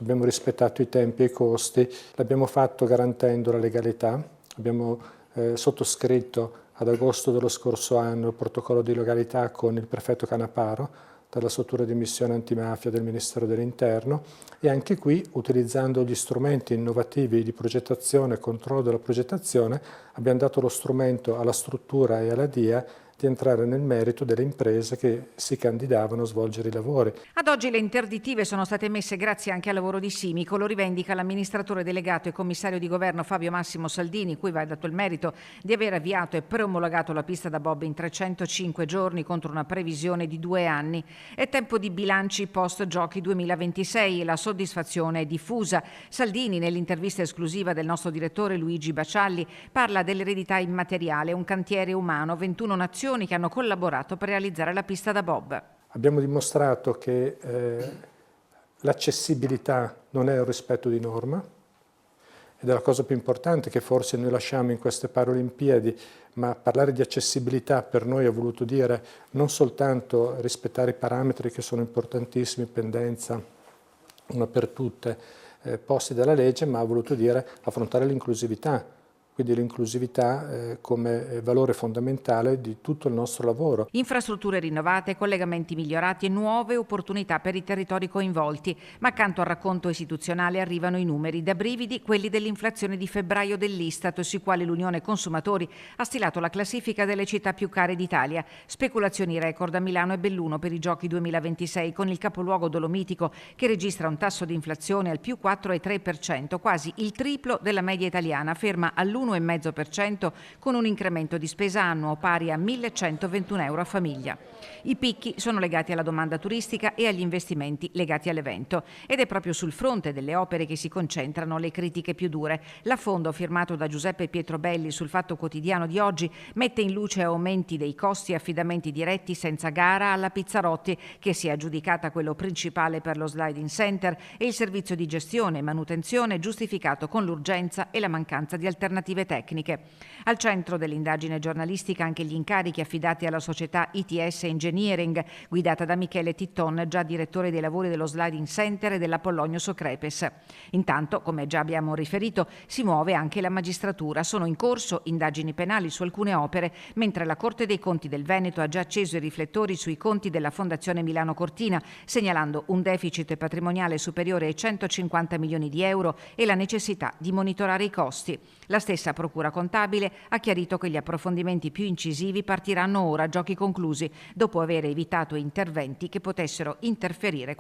abbiamo rispettato i tempi e i costi, l'abbiamo fatto garantendo la legalità, abbiamo sottoscritto ad agosto dello scorso anno il protocollo di legalità con il prefetto Canaparo, dalla struttura di missione antimafia del Ministero dell'Interno, e anche qui, utilizzando gli strumenti innovativi di progettazione e controllo della progettazione, abbiamo dato lo strumento alla struttura e alla DIA di entrare nel merito delle imprese che si candidavano a svolgere i lavori. Ad oggi le interdittive sono state messe grazie anche al lavoro di Simico, lo rivendica l'amministratore delegato e commissario di governo Fabio Massimo Saldini, cui va dato il merito di aver avviato e preomologato la pista da bob in 305 giorni contro una previsione di 2 anni. È tempo di bilanci post Giochi 2026 e la soddisfazione è diffusa. Saldini, nell'intervista esclusiva del nostro direttore Luigi Bacialli, parla dell'eredità immateriale, un cantiere umano, 21 nazioni che hanno collaborato per realizzare la pista da bob. Abbiamo dimostrato che l'accessibilità non è un rispetto di norma, ed è la cosa più importante che forse noi lasciamo in queste Paralimpiadi, ma parlare di accessibilità per noi ha voluto dire non soltanto rispettare i parametri che sono importantissimi, pendenza, una per tutte, posti dalla legge, ma ha voluto dire affrontare l'inclusività. Quindi l'inclusività come valore fondamentale di tutto il nostro lavoro. Infrastrutture rinnovate, collegamenti migliorati e nuove opportunità per i territori coinvolti. Ma accanto al racconto istituzionale arrivano i numeri, da brividi quelli dell'inflazione di febbraio dell'Istat, sui quali l'Unione Consumatori ha stilato la classifica delle città più care d'Italia. Speculazioni record a Milano e Belluno per i Giochi 2026, con il capoluogo dolomitico che registra un tasso di inflazione al più 4,3%, quasi il triplo della media italiana, ferma all'1,5% con un incremento di spesa annuo pari a 1.121 euro a famiglia. I picchi sono legati alla domanda turistica e agli investimenti legati all'evento, ed è proprio sul fronte delle opere che si concentrano le critiche più dure. L'affondo firmato da Giuseppe Pietrobelli sul Fatto Quotidiano di oggi mette in luce aumenti dei costi e affidamenti diretti senza gara alla Pizzarotti, che si è aggiudicata quello principale per lo sliding center, e il servizio di gestione e manutenzione giustificato con l'urgenza e la mancanza di alternative tecniche. Al centro dell'indagine giornalistica anche gli incarichi affidati alla società ITS Engineering, guidata da Michele Titton, già direttore dei lavori dello sliding center e dell'Apollonio Socrepes. Intanto, come già abbiamo riferito, si muove anche la magistratura. Sono in corso indagini penali su alcune opere, mentre la Corte dei Conti del Veneto ha già acceso i riflettori sui conti della Fondazione Milano Cortina, segnalando un deficit patrimoniale superiore ai 150 milioni di euro e la necessità di monitorare i costi. La stessa Procura Contabile ha chiarito che gli approfondimenti più incisivi partiranno ora, a giochi conclusi, dopo aver evitato interventi che potessero interferire